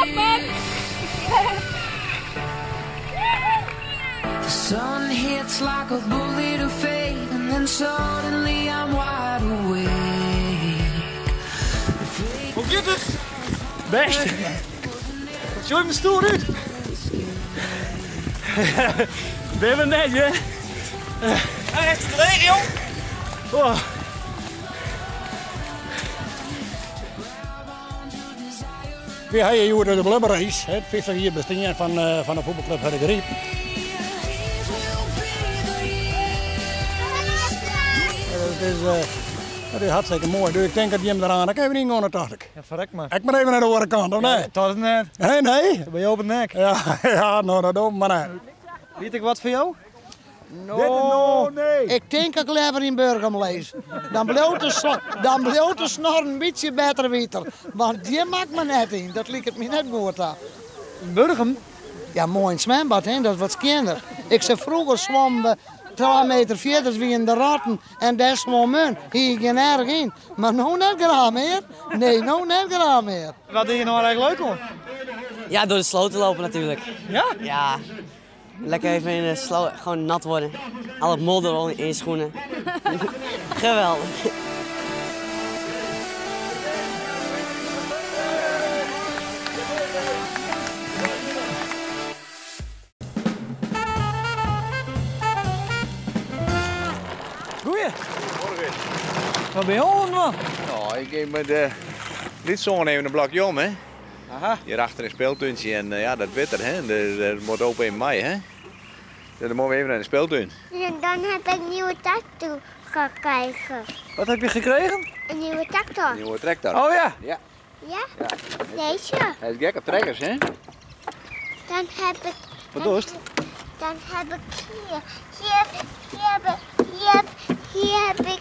Wat man? The sun hits like a bullet of fate, and then suddenly I'm wide awake. Hoe gaat het? Best. Zo in mijn stoel uit. Ben we net, hè? Hij heeft het leeg, jong. Oh. We hebben hier de blubberrace, het 50 jaar bestaan van de voetbalclub Herderie. Dat is hartstikke mooi. Dus ik denk dat je hem eraan, dan kan je niet gewoon, dacht ik. Ja, verrek maar. Ik maar even naar de andere kant, of nee? Tot het net. Nee, nee? Dan ben je op het nek. Ja, nou dat doen maar nee. Weet ik wat voor jou? No, nee. Ik denk dat ik liever in Burgum lees. Dan blijft de snor een beetje beter weten. Want die maakt me net in. Dat lijkt het me net goed aan. In Burgum? Ja, mooi in zwembad, hè? Dat is wat kinder. Ik zei vroeger zwom we 2 meter verder wie in de ratten en daar zwom men. Hier geen erg in. Maar nou net graag meer. Nee, nou net graag meer. Wat vind je nou eigenlijk leuk om? Ja, door de sloot te lopen natuurlijk. Ja? Ja. Lekker even in de sloot, gewoon nat worden. Al het modder al in je schoenen. Geweldig. Goeie. Wat ben je aan, man? Nou, ik geef met de liedzongen even een blokje om, hè. Aha. Hierachter een speeltuintje en ja, dat weet er, hè. Dat moet open in mei, hè. Dus dan moeten we even naar de speeltuin. En dan heb ik een nieuwe tractor gekregen. Wat heb je gekregen? Een nieuwe tractor. Een nieuwe tractor. Oh ja. Ja. Ja? Ja. Deze. Hij is gek op trekkers, hè. Dan heb ik... Wat doe je? Dan heb ik hier. Hier heb ik...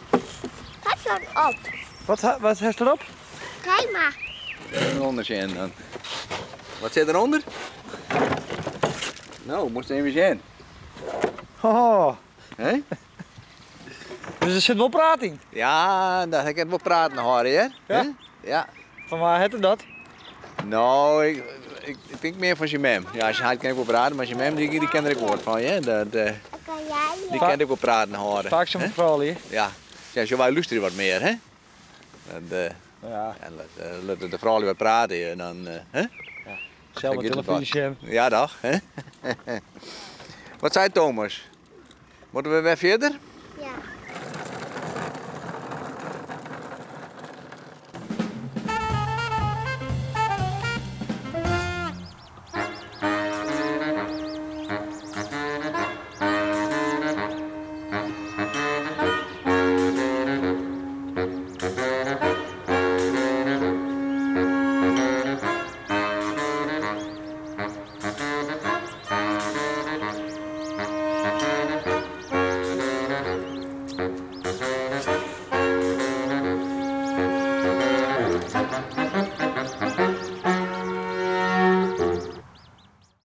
Wat dan op? Wat heeft erop? Kijk maar. Eronder zien dan. Wat zit eronder? Nou, moest even zien. Oh. Hè? Dus er zit wel praat in. Ja, dat ik het wel praten horen, hè? Ja? Ja. Van waar heeft het dat? Nou, ik denk meer van je mem. Ja, als je hard kan ik wel praten, maar je mem die ken er ook woord van, hè? Die kan ik wel praten horen. Vaak zo'n vrouw hier. Ja, ja, zo wij luisteren wat meer, hè? Ja. En laat de vrouw wat praten en dan, hè? Zelf met televisie. Ja, dag, hè? Wat zei Thomas? Moeten we weer verder?